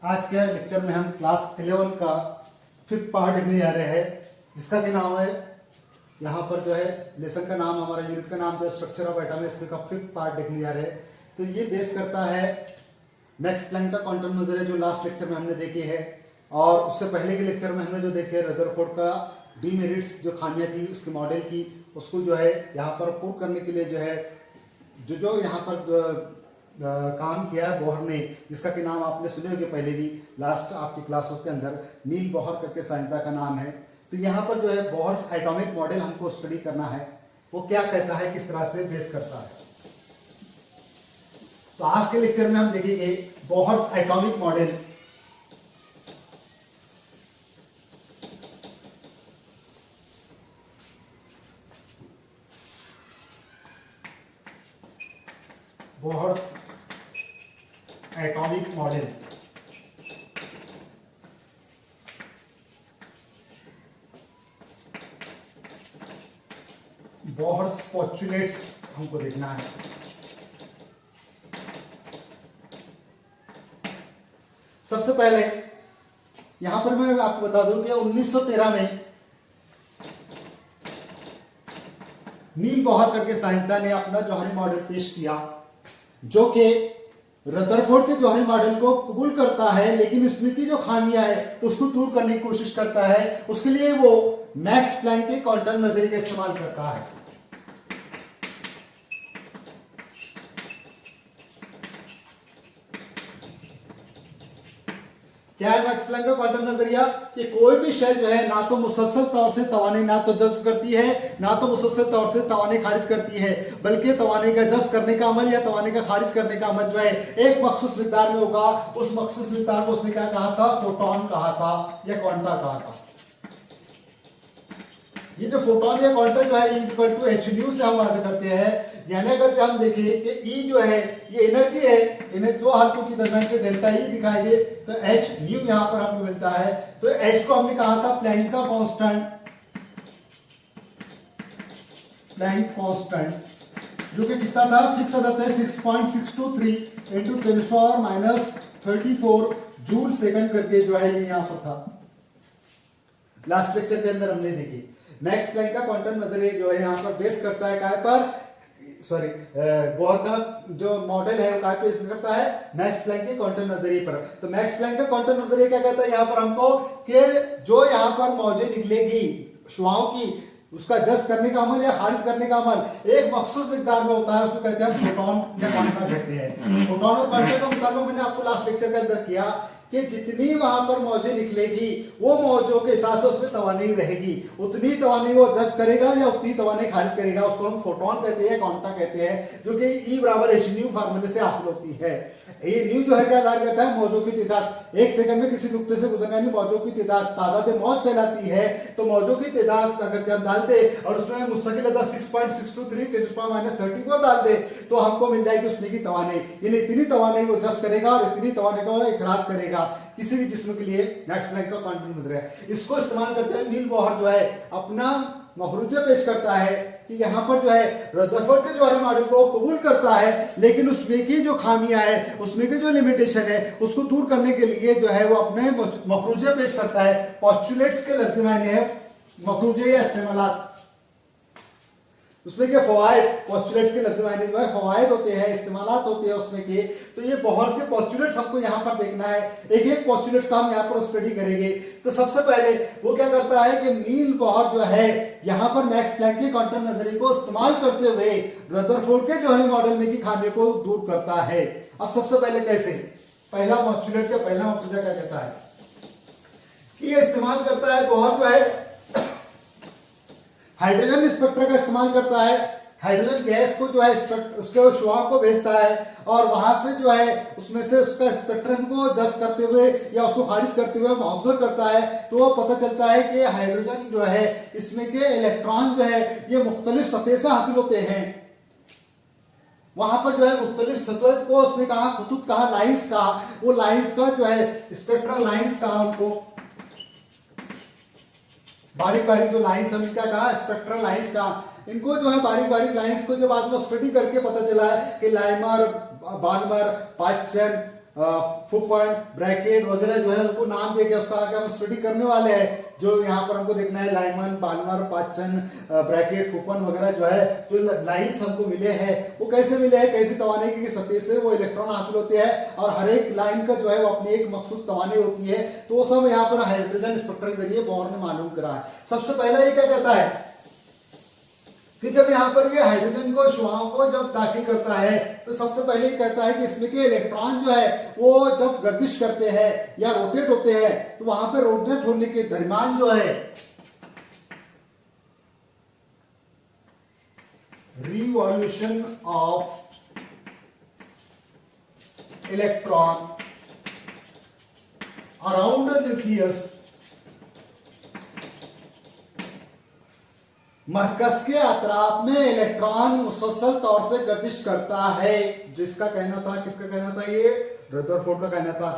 आज के लेक्चर में हम क्लास 11 का फिफ्थ पार्ट देखने जा रहे हैं, जिसका कि नाम है, यहाँ पर जो है लेसन का नाम, हमारा यूनिट का नाम जो है स्ट्रक्चर ऑफ एटम है, इसमें का फिफ्थ पार्ट देखने जा रहे हैं। तो ये बेस करता है मैक्स प्लैंक का क्वांटम नजरिया जो लास्ट लेक्चर में हमने देखे है, और उससे पहले के लेक्चर में हमने जो देखे रदरफोर्ड का डीमेरिट्स जो खामियां थी उसके मॉडल की, उसको जो है यहाँ पर प्रूव करने के लिए जो है जो यहाँ पर काम किया है बोहर ने, जिसका कि नाम आपने सुने होंगे पहले भी लास्ट आपकी क्लासों के अंदर, नील बोहर करके साइंसदान का नाम है। तो यहाँ पर जो है बोहर्स एटॉमिक मॉडल हमको स्टडी करना है, वो क्या कहता है, किस तरह से बेस करता है। तो आज के लेक्चर में हम देखेंगे Bohr's atomic model. Bohr's atomic model Bohr's postulates हमको देखना है। सबसे पहले यहां पर मैं आपको बता दूं कि 1913 में नील बोहर करके साइंसदान ने अपना जौहरी मॉडल पेश किया, जो कि रदरफोर्ड के जौहरी मॉडल को कबूल करता है, लेकिन उसमें की जो खामियां है उसको दूर करने की कोशिश करता है। उसके लिए वो मैक्स प्लैंक के क्वांटम नजरिए का इस्तेमाल करता है। क्या है मैक्स प्लैंक का क्वांटम नजरिया? कि कोई भी शय जो है ना तो मुसलसल तौर से तवाने ना तो जज्ब करती है, ना तो मुसलसल तौर से तवाने खारिज करती है, बल्कि तवाने का जज्ब करने का अमल या तवाने का खारिज करने का अमल जो है एक मखसूस मिकदार में होगा। उस मखसूस मिकदार को उसने क्या कहा था? फोटोन कहा था या क्वांटा कहा था। ये जो फोटोन या क्वांटा जो है इक्वल टू h न्यू से हम वाज़ेह करते हैं। यानी अगर हम देखें कि E जो है ये एनर्जी है, इन्हें दो हल्कों की दरमियान के डेल्टा E दिखाएंगे तो h न्यू यहां पर हमको मिलता है। तो h को हमने कहा था प्लैंक का कांस्टेंट, प्लैंक कांस्टेंट, जो कि कितना था? फिक्स आ जाता है 6.623 × 10⁻34 जूल सेकंड करके जो है ये यहां पर था। लास्ट लेक्चर के अंदर हमने देखी मैक्स प्लैंक का क्वांटम नजरिया जो है यहाँ पर बेस करता है काय पर, सॉरी बोहर का जो मॉडल है वो काय पे बेस करता है? मैक्स प्लैंक के क्वांटम नजरिए पर। तो मैक्स प्लैंक का क्वांटम नजरिया क्या कहता है यहाँ पर हमको, कि जो यहाँ पर मौजें निकलेगी शुआओं की, उसका जज करने का अमल या खारिज करने का अमल एक मखसूस मिकदार में होता है, उसको कहते हैं फोटोन या क्वांटा कहते हैं। फोटोन और क्वांटा का मुताबिक मैंने आपको लास्ट लेक्चर के अंदर किया कि जितनी वहां पर मौजें निकलेगी वो मौजों के हिसाब से उसमें तवानी रहेगी, उतनी तवानी वो जज करेगा या उतनी तवानी खारिज करेगा। उसको हम फोटोन कहते हैं, क्वांटा कहते हैं, जो कि E बराबर h न्यू फार्मूले से हासिल होती है। ये न्यू जो है क्या आधार करता है? मौजों की तादाद। एक सेकंड में किसी नुक्ते से गुजरने वाली मौजों की तादाद मौज कहलाती है। तो मौजों की तादाद अगर जब डाल दे और उसमें मुस्तकिल 6.623 × 10⁻34 डाल दे तो हमको मिल जाएगी उसमें की तवानी। यानी इतनी तवानी वो जज करेगा और इतनी तवानी का वो इखराज करेगा किसी भी जिस्म के लिए। मैक्स प्लैंक का क्वांटम नजरिया इसको इस्तेमाल करते हैं। नील बोहर जो है अपना मफरूजा पेश करता है कि यहाँ पर जो है रदरफोर्ड के जौहरी मॉडल को कबूल करता है, लेकिन उसमें की जो खामियां है, उसमें की जो लिमिटेशन है, उसको दूर करने के लिए जो है वो अपने मफरूजे पेश करता है। पोस्टुलेट्स के लफ्ज़ मायने है मफरूजे या इस्तेमालात, उसमें के फवायद, पोस्टुलेट्स के लफ्ज़ मायने जो है फवायद होते हैं, इस्तेमालात होते हैं उसमें के। तो ये बोहर्स के पोस्टुलेट्स हमको यहाँ पर देखना है, एक एक पोस्टुलेट्स का हम यहाँ पर स्टडी करेंगे। तो सबसे पहले वो क्या करता है कि नील बोहर जो है यहाँ पर मैक्स प्लैंक के क्वांटम नजरिए को इस्तेमाल करते हुए रदरफोर्ड के जौहरी मॉडल में की खामियों को दूर करता है। अब सबसे पहले कैसे? पहला पोस्टुलेट का पहला मफरूजा क्या कहता है कि ये इस्तेमाल करता है बोहर जो है हाइड्रोजन स्पेक्ट्रा का इस्तेमाल करता है। हाइड्रोजन गैस को जो है उसके शुआओं को भेजता है और वहां से जो है उसमें से उसका स्पेक्ट्रम को जज करते हुए या उसको खारिज करते हुए ऑब्जर्व करता है। तो वो पता चलता है कि हाइड्रोजन जो है इसमें के इलेक्ट्रॉन जो है ये मुख्तलिफ सतह से हासिल होते हैं। वहां पर जो है मुख्तलिफ सतह को उसने कहा, खतूत कहा, लाइंस कहा, वो लाइंस का जो है स्पेक्ट्रल लाइंस कहा उनको। बारीक बारीक जो लाइंस है क्या कहा? स्पेक्ट्रल लाइंस का। इनको जो है बारीक लाइंस को जो बाद में स्टडी करके पता चला है कि लाइमर, बाल्मर, पाचन फुफन, ब्रैकेट वगैरह जो है उनको नाम दिया गया, उसका आगे हम स्टडी करने वाले हैं। जो यहाँ पर हमको देखना है लाइमन, बाल्मर, पाचन, ब्रैकेट, फुफन वगैरह जो है जो लाइन्स हमको मिले हैं वो कैसे मिले हैं, कैसी तवानगी की सतह से वो इलेक्ट्रॉन हासिल होते हैं और हर एक लाइन का जो है वो अपनी एक मखसूस तवानी होती है। तो वो सब यहाँ पर हाइड्रोजन स्पेक्ट्रम के जरिए बोर ने मालूम करा है। सबसे पहले ये क्या कहता है कि जब यहाँ पर ये हाइड्रोजन को शुआओं को जब दाखिल करता है तो सबसे पहले ये कहता है कि इसमें के इलेक्ट्रॉन जो है वो जब गर्दिश करते हैं या रोटेट होते हैं तो वहां पे रोटेट होने के दरमियान जो है revolution of electron around the nucleus, मरकज के अतराफ में इलेक्ट्रॉन मुसलसल तौर से गर्दिश करता है। जिसका कहना था, किसका कहना था, ये रदरफोर्ड का कहना था।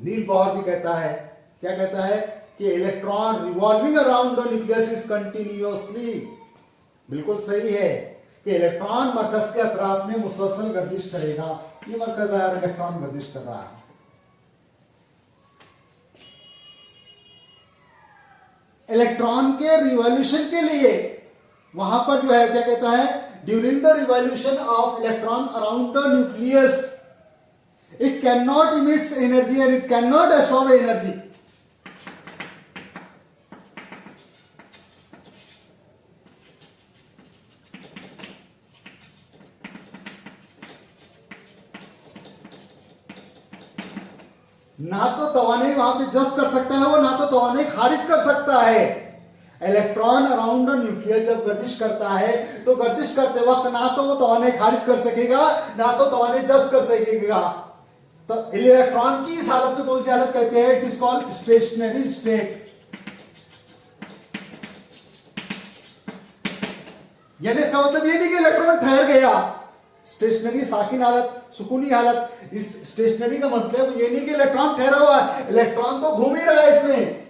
नील बोहर भी कहता है, क्या कहता है कि electron revolving around the nucleus is continuously, बिल्कुल सही है कि इलेक्ट्रॉन मरकज के अतराफ में मुसलसल गर्दिश करेगा। ये मरकज है, इलेक्ट्रॉन गर्दिश कर रहा है। इलेक्ट्रॉन के रिवॉल्यूशन के लिए वहां पर जो है क्या कहता है, during the revolution of electron around the nucleus it can not emits energy and it can not absorb energy. ना तो तवानी वहां पे जस्ट कर सकता है वो, ना तो तवानी खारिज कर सकता है। इलेक्ट्रॉन अराउंड न्यूक्लियस जब गर्दिश करता है तो गर्दिश करते वक्त ना तो वो तवानी खारिज कर सकेगा ना तो तवानी जस्ट कर सकेगा। तो इलेक्ट्रॉन की इस हालत में कौन सी हालत कहते हैं, it is called stationery state. यानी इसका मतलब ये नहीं कि इलेक्ट्रॉन ठहर गया, स्टेशनरी साकिन हालत, सुकूनी हालत। इस स्टेशनरी का मतलब ये नहीं कि इलेक्ट्रॉन ठहरा हुआ है, इलेक्ट्रॉन तो घूम ही रहा है इसमें,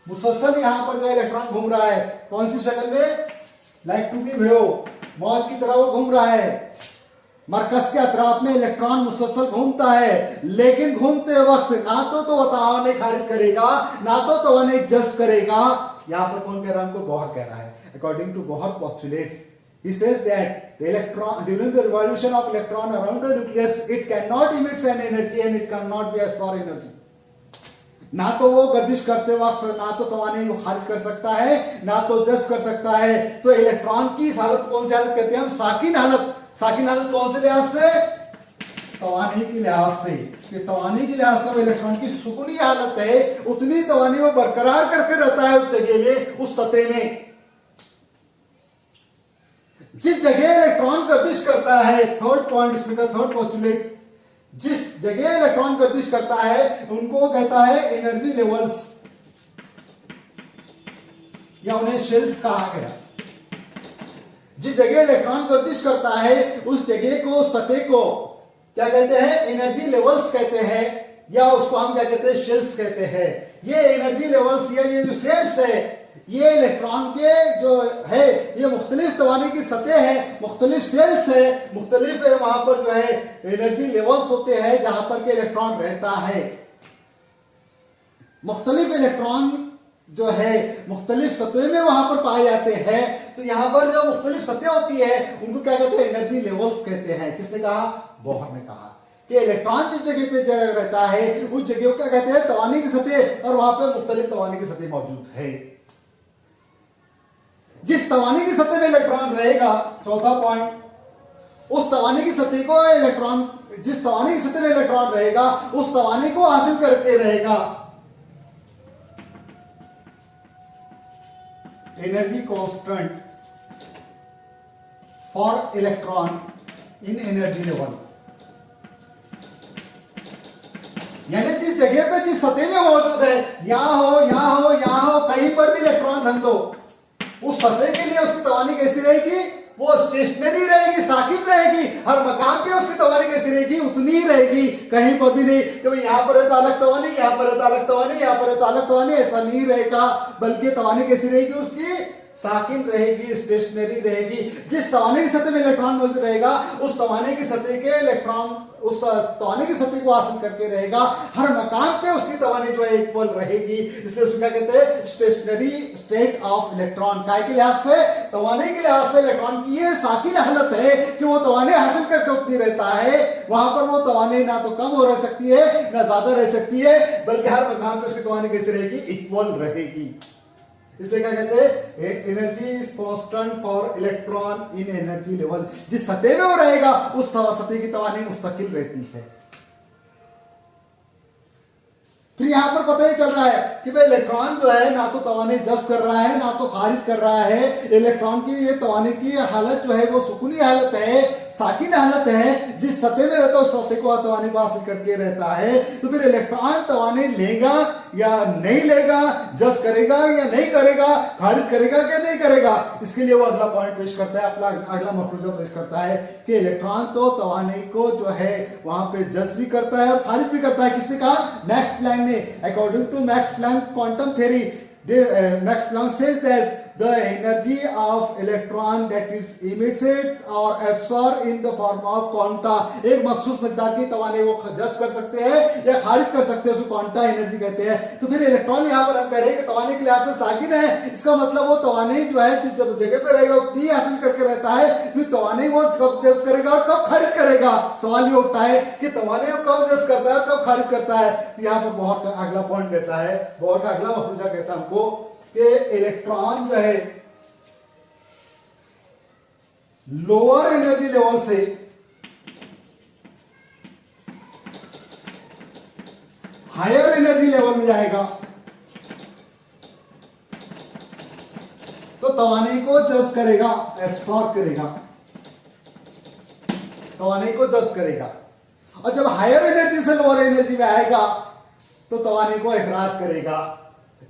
मुसलसल यहां पर जो इलेक्ट्रॉन घूम रहा है। कौन सी शक्ल में, लाइक टू बी भेओ, मौज की तरह वो घूम रहा है। मरकज के अतराफ में इलेक्ट्रॉन मुसलसल घूमता है, लेकिन घूमते वक्त ना तो तवानी खारिज करेगा ना तो तवानी जस्ट करेगा। यहां पर कौन कह रहा है, हमको बोहर कह रहा है। According to Bohr postulates, he says that the electron during the revolution of electron around the nucleus it cannot emit an energy and it cannot be absorb energy। ना तो वो गर्दिश करते वक्त ना तो तवानी खारिज कर सकता है ना तो जस्ट कर सकता है। तो इलेक्ट्रॉन की इस हालत कौन सी हालत कहते हैं हम, साकिन हालत। साकिन हालत कौन से लिहाज से, तवानी के लिहाज से। कि तवानी के लिहाज से इलेक्ट्रॉन की सुकूनी हालत है, उतनी तवानी वो बरकरार करके रहता है उस जगह में, उस सतह में। जिस जगह इलेक्ट्रॉन गर्दिश करता है, थर्ड पॉइंट इसमें का थर्ड पोस्टुलेट, जिस जगह इलेक्ट्रॉन गर्दिश करता है उनको कहता है एनर्जी लेवल्स, या उन्हें शेल्स कहा गया। जिस जगह इलेक्ट्रॉन गर्दिश करता है उस जगह को, सतह को क्या कहते हैं, एनर्जी लेवल्स कहते हैं, या उसको हम क्या कहते हैं, शेल्स कहते हैं। ये एनर्जी लेवल्स या ये जो शेल्स है ये इलेक्ट्रॉन के जो है ये मुख्तलिफ तवानी की सतह है, मुख्तलिफ सेल्स है, मुख्तलिफ वहां पर जो है एनर्जी लेवल्स होते हैं जहां पर के इलेक्ट्रॉन रहता है। मुख्तलिफ इलेक्ट्रॉन जो है मुख्तलिफ सतह में वहां पर पाए जाते हैं। तो यहां पर जो मुख्तलिफ सतह होती है उनको क्या कहते हैं, एनर्जी लेवल्स कहते हैं। किसने कहा, बोहर ने कहा कि इलेक्ट्रॉन जिस जगह पे रहता है उस जगह को क्या कहते हैं, तवानी की सतह, और वहां पर मुख्तलिफ तवानी की सतह मौजूद है। जिस तवानी की सतह में इलेक्ट्रॉन रहेगा, चौथा पॉइंट, उस तवानी की सतह को इलेक्ट्रॉन, जिस तवानी की सतह में इलेक्ट्रॉन रहेगा उस तवानी को हासिल करके रहेगा। Energy constant for electron in energy level, यानी जिस जगह पे जिस सतह में मौजूद है, यहां हो यहां हो यहां हो, कहीं पर भी इलेक्ट्रॉन रख दो, उस सतह के लिए उसकी तवानी कैसी रहेगी, वो स्टेशनरी रहेगी, साकिन रहेगी। हर मकाम पे उसकी तवानी कैसी रहेगी, उतनी ही रहेगी, कहीं पर भी नहीं कि भाई यहां पर है तो अलग तवानी, यहां पर है तो अलग तवानी, यहां पर है तो अलग तवानी, ऐसा नहीं रहेगा। बल्कि तवानी कैसी रहेगी उसकी साकिन रहेगी, स्टेशनरी रहेगी। जिस तवाने की सतह में इलेक्ट्रॉन मौजूद रहेगा उस तवाने की सतह के इलेक्ट्रॉन उस तवाने की सतह को हासिल करके रहेगा। हर मकाम पे उसकी तवानी जो है इक्वल रहेगी, इसलिए उसको क्या कहते हैं, स्टेशनरी स्टेट ऑफ इलेक्ट्रॉन। काय के लिहाज से, तवाने के लिहाज से इलेक्ट्रॉन की ये साकिन हालत है कि वो तवाने हासिल करके उतनी रहता है। वहां पर वो तवाने ना तो कम हो रह सकती है ना ज्यादा रह सकती है, बल्कि हर मकाम पे उसकी तवानी कैसे रहेगी, इक्वल रहेगी। इसलिए क्या कहते हैं, energy is constant for electron in energy level. जिस सतह में वो रहेगा उस सतह की तवानी मुस्तकिल रहती है। फिर यहां पर पता ही चल रहा है कि भाई इलेक्ट्रॉन जो है ना तो तवाने जज्ब कर रहा है ना तो खारिज कर रहा है। इलेक्ट्रॉन की ये तवाने की हालत जो है वो सुकूनी हालत है, साकिन हालत है। जिस सतह में रहता है उस सतह को तवाने को हासिल करके रहता है। तो फिर इलेक्ट्रॉन तवाने लेगा या नहीं लेगा, जज्ब करेगा या नहीं करेगा, खारिज करेगा या नहीं करेगा, इसके लिए वो अगला पॉइंट पेश करता है, अपना अगला मफरूजा पेश करता है कि इलेक्ट्रॉन तो तवाने को जो है वहां पे जज्ब भी करता है और खारिज भी करता है। किसने कहा, मैक्स प्लैंक ने। According to Max Planck quantum theory, Max Planck says that the energy of electron that is emitted or absorbed in the form of quanta, एक मखसूस मिकदार की तवाने वो जज्ब कर सकते हैं या खारिज कर सकते हैं, उसको क्वांटा एनर्जी कहते हैं। तो फिर इलेक्ट्रॉन यहाँ पर हम कह रहे हैं कि तवाने के लिहाज से साकिन है, इसका मतलब वो तवाने जो है जिस जगह पे रहेगा उतनी हासिल करके रहता है। फिर तवाने वो कब जज्ब करेगा और कब खारिज करेगा, सवाल ये उठता है कि तवाने वो कब जज्ब करता है कब खारिज करता है। तो यहाँ पर बहुत का अगला पॉइंट कहता है, बहुत का अगला मफरूजा कहता है हमको कि इलेक्ट्रॉन जो है लोअर एनर्जी लेवल से हायर एनर्जी लेवल में जाएगा तो तवाने को जज्ब करेगा, एब्सॉर्ब करेगा, तवाने को जज्ब करेगा। और जब हायर एनर्जी से लोअर एनर्जी में आएगा तो तवाने को इखराज करेगा।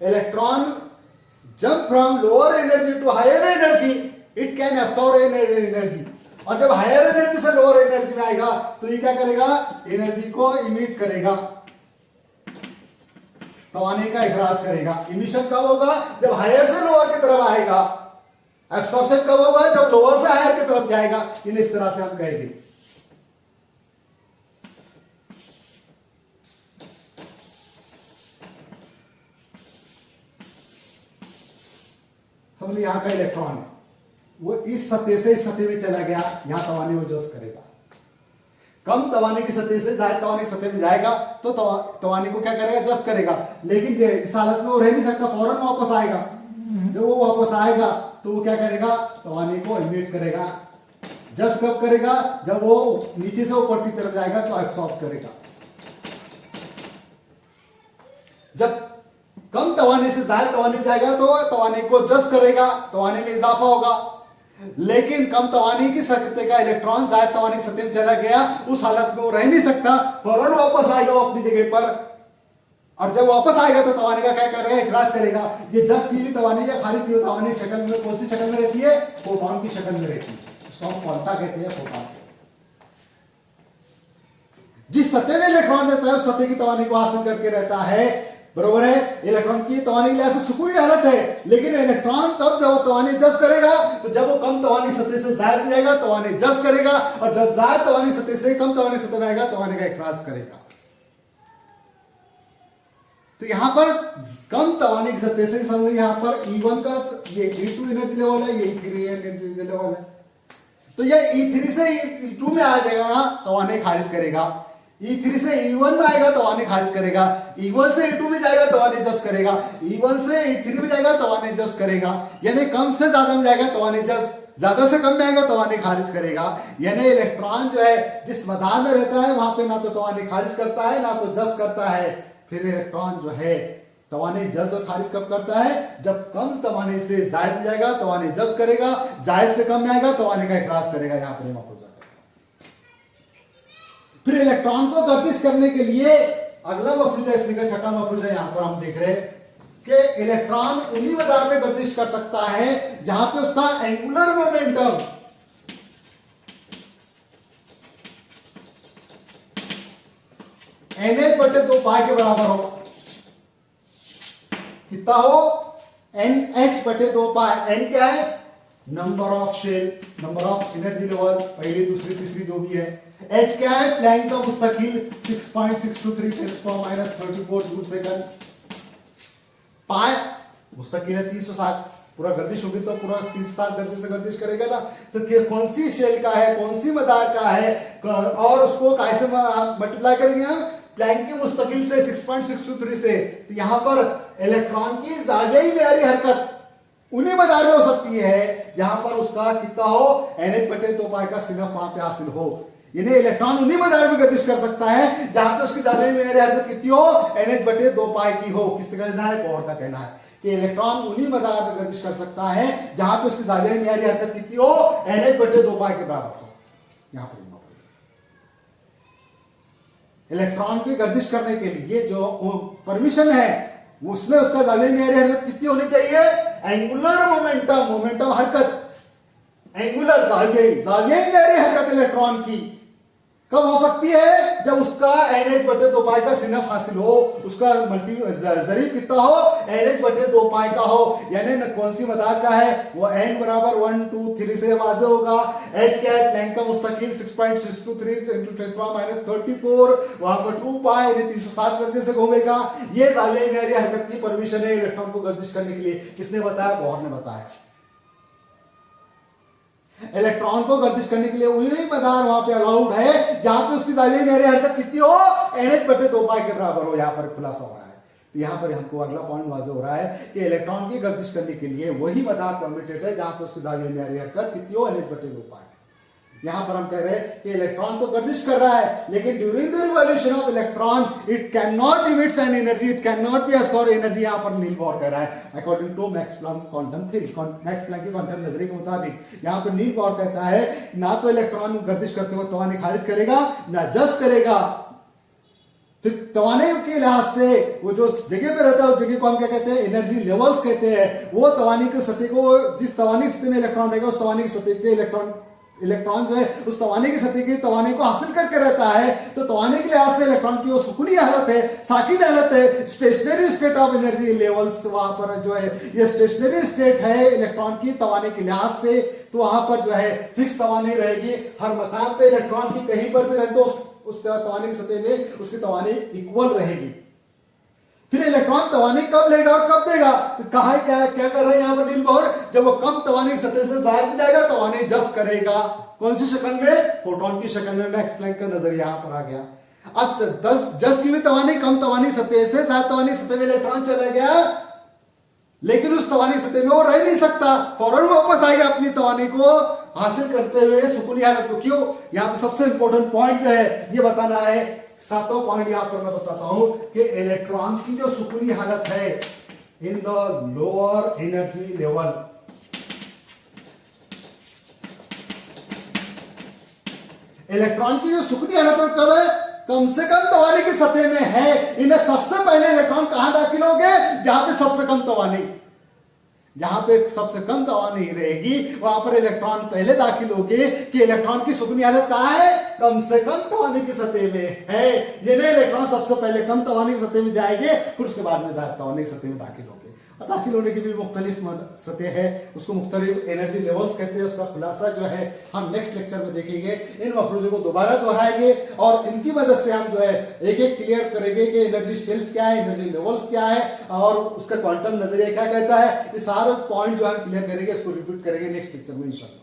Electron jump from lower energy to higher energy, it can absorb energy. और जब हायर एनर्जी से लोअर एनर्जी में आएगा तो ये क्या करेगा, एनर्जी को इमिट करेगा, तवाने का इखराज करेगा। इमिशन कब होगा, जब हायर से लोअर की तरफ आएगा। एब्सॉर्प्शन कब होगा, जब लोअर से हायर की तरफ जाएगा। इन इस तरह से हम कहेंगे। समझ, यहां का इलेक्ट्रॉन है वो इस सतह से इस सतह में चला गया, यहां तवाने वो जज्ब करेगा। कम तवाने की सतह से ज्यादा तवाने की सतह में जाएगा तो तवाने को क्या करेगा, जज्ब करेगा। लेकिन इस हालत में वो रह नहीं सकता, फौरन वापस आएगा। जब वो वापस आएगा तो वो क्या करेगा, तवाने को इमिट करेगा। जज्ब कब करेगा, जब वो नीचे से ऊपर की तरफ जाएगा तो एब्सॉर्ब करेगा। जब कम तवाने से ज्यादा तवाने जाएगा तो तवाने को जज्ब करेगा, तवाने में इजाफा होगा। लेकिन कम तवाने की सतह का इलेक्ट्रॉन ज्यादा तवाने की सतह में चला गया, उस हालत में वो रह नहीं सकता, फौरन वापस आएगा अपनी जगह पर। और जब वापस आएगा तो तवाने का क्या करेगा, इखराज करेगा। ये जज्ब की हुई तवाने या खारिज की हुई तवाने शक्ल में कौन सी शक्ल में रहती है, फोटॉन की शक्ल में रहती है। इसको हम क्वांटा कहते हैं, फोटॉन। जिस सतह में इलेक्ट्रॉन रहता है उस सतह की तवाने को हासिल करके रहता है, बरोबर है। इलेक्ट्रॉन की तवानी के लिहाज से सुकूनी हालत है, लेकिन इलेक्ट्रॉन तब जब वो तवानी जज्ब करेगा तो जब वो कम तवानी सतह से ज्यादा जाएगा तवानी जज्ब करेगा, और जब ज्यादा तवानी सतह से कम तवानी सतह में आएगा तवानी का इखराज करेगा। तो यहां पर कम तवानी की सतह से समझिए, यहां पर E1 का ये E2 एनर्जी लेवल है, ये E3 एनर्जी लेवल है। तो ये E3 से E2 में आ जाएगा तवाने खारिज करेगा, E3 से E1 में आएगा तवाने खारिज करेगा, E1 से E2 में जाएगा तवाने जज्ब करेगा, E1 से E3 में जाएगा तवाने जज्ब करेगा। यानी कम से ज्यादा में जाएगा तवाने जज्ब, ज्यादा से कम में आएगा तवाने खारिज करेगा। यानी इलेक्ट्रॉन जो है जिस मैदान में रहता है वहां पे ना तो तवाने खारिज करता है ना तो जज्ब करता है। फिर इलेक्ट्रॉन जो है तवाने जज्ब और खारिज कब करता है, जब कम तवाने से जायद में जाएगा तवाने जज्ब करेगा, जायद से कम में आएगा तवाने का इखराज करेगा। यहाँ पर फिर इलेक्ट्रॉन को गर्दिश करने के लिए अगला मफरूजा, इसमें का छठा मफरूजा यहां पर हम देख रहे हैं कि इलेक्ट्रॉन उन्हीं मैदान में गर्दिश कर सकता है जहां पे उसका एंगुलर मोमेंटम NH/2 पाई के बराबर हो। कितना हो, NH बटे 2 पाई। N क्या है? Number of shell, number of energy level, पहली दूसरी तीसरी जो भी है। H क्या है? प्लैंक का मुस्तकिल 6.623 × 10⁻³ जूल सेकंड। पाई मुस्तकिल है 360, पूरा गर्दिश होगी तो पूरा 360 गर्दिश से गर्दिश करेगा ना। तो कौन सी शेल का है, कौन सी मदार का है, और उसको कैसे मल्टीप्लाई करेंगे हम? प्लैंक के मुस्तकिल से 6.623 से। तो यहां पर इलेक्ट्रॉन की जावियाई मेरी हरकत उन्हीं मदार में हो सकती है जहां पर उसका कितना हो, NH बटे 2 पाई का सिर्फ वहां पे हासिल हो। यानी इलेक्ट्रॉन उन्हीं मदार में गर्दिश कर सकता है जहां पे उसकी जावियाई मेरी हरकत कितनी हो, NH बटे 2 पाई की हो। किसका कहना है? बोहर का कहना है कि इलेक्ट्रॉन उन्हीं मदार में गर्दिश कर सकता है जहां पे उसकी जावियाई मेरी हरकत कितनी हो, NH बटे 2 पाई के बराबर हो। यहां पर इलेक्ट्रॉन की गर्दिश करने के लिए जो परमिशन है उसमें उसका जावियाई मेरी हरकत कितनी होनी चाहिए? एंगुलर मोमेंटम, मोमेंटम हरकत, एंगुलर जावियाई मेरी हरकत इलेक्ट्रॉन की कब हो सकती है? जब उसका NH बटे 2 पाई का सिनफ हासिल हो, उसका जरीब कितना हो, NH बटे 2 पाई का हो। यानी कौन सी मदार का है? वो N बराबर 1 2 3 से वाज़ेह होगा। H क्या है? प्लैंक का मुस्तकिल 6.623 × 10⁻34, वहां पर 2 पाई यानी 360 गर्दिश से घूमेगा। ये जावियाई मेरी हरकत की परमिशन है इलेक्ट्रॉन को गर्दिश करने के लिए। किसने बताया? बोहर ने बताया। इलेक्ट्रॉन को गर्दिश करने के लिए वही मदार वहां पे अलाउड है जहां पे उसकी जावियाई मेरी हरकत कितनी हो, NH बटे 2 पाई के बराबर हो। यहां पर खुलासा हो रहा है। तो यहां पर हमको अगला पॉइंट वाज़ेह हो रहा है कि इलेक्ट्रॉन की गर्दिश करने के लिए वही मदार परमिटेड है जहां पे उसकी जावियाई मेरी हरकत कितनी हो, NH बटे 2 पाई। यहां पर हम कह रहे हैं कि इलेक्ट्रॉन तो गर्दिश कर रहा है लेकिन during the revolution of electron it can not emits an energy, it can not be absorb energy. यहां पर नील बोहर कह रहा है according to Max Planck quantum theory, Max Planck की क्वांटम नजरिए के मुताबिक यहां पर नील बोहर कहता है ना तो इलेक्ट्रॉन गर्दिश करते हुए तवानी खारिज करेगा ना जस्ट करेगा। फिर तवाने के लिहाज से वो जो जगह पे रहता है उस जगह को हम क्या कहते हैं? एनर्जी लेवल्स कहते हैं। वो तवानी की सतह को, जिस तवानी सतह में इलेक्ट्रॉन रहेगा उस तवानी की सतह के इलेक्ट्रॉन जो है उस तवाने की सतह की तवाने को हासिल करके रहता है। तो तवाने के लिहाज से इलेक्ट्रॉन की वो सुकूनी हालत है, साकिन हालत है, stationery state of energy levels वहां पर जो है ये स्टेशनरी स्टेट है इलेक्ट्रॉन की तवाने के लिहाज से। तो वहां पर जो है फिक्स तवानी रहेगी। हर मकाम पे इलेक्ट्रॉन की कहीं पर भी रहे तो उस तवाने की सतह में उसकी तवानी इक्वल रहेगी। फिर इलेक्ट्रॉन तवानी कब लेगा और कब देगा? तो कहा क्या कर रहे हैं यहां पर नील बोहर? जब वो कम तवानी की सतह से जाहिर हो जाएगा तवानी जस्ट करेगा। कौन सी शक्ल में? फोटोन की शक्ल में। मैक्स प्लैंक का नजरिया यहां पर आ गया। अब 10 की भी तवानी कम तवानी सतह से ज्यादा तवानी सतह में इलेक्ट्रॉन चला गया लेकिन उस तवानी सतह में वो रह नहीं सकता, फौरन वापस आएगा अपनी तवानी को हासिल करते हुए सुकूनी हालत को। क्यों? यहां पर सबसे इंपॉर्टेंट पॉइंट जो है ये बताना है, 7वां पॉइंट यहां पर मैं बताता हूं कि इलेक्ट्रॉन की जो सुकूनी हालत है in the lower energy level, electron की जो सुकूनी हालत है कब है? कम से कम तवानी की सतह में है। इन्हें सबसे पहले इलेक्ट्रॉन कहां दाखिल होंगे? जहां पे सबसे कम तवानी, जहां पे सबसे कम तवानी रहेगी वहां पर इलेक्ट्रॉन पहले दाखिल होंगे कि इलेक्ट्रॉन की सुकूनी हालत कहां है? कम से कम तवानी की सतह में है। ये नहीं इलेक्ट्रॉन सबसे पहले कम तवानी की सतह में जाएंगे फिर उसके बाद में ज्यादा तवानी की सतह में दाखिल होंगे। दाखिल होने की भी मुख्तलिफ सतह है, उसको मुख्तलिफ एनर्जी लेवल्स कहते हैं। उसका खुलासा जो है हम नेक्स्ट लेक्चर में देखेंगे। इन मफरूजों को दोबारा दोहराएंगे और इनकी मदद से हम जो है एक एक क्लियर करेंगे कि एनर्जी शेल्स क्या है, एनर्जी लेवल्स क्या है और उसका क्वांटम नजरिया क्या कहता है। ये सारे पॉइंट जो हम क्लियर करेंगे इसको रिपीट करेंगे नेक्स्ट लेक्चर में इंशाल्लाह।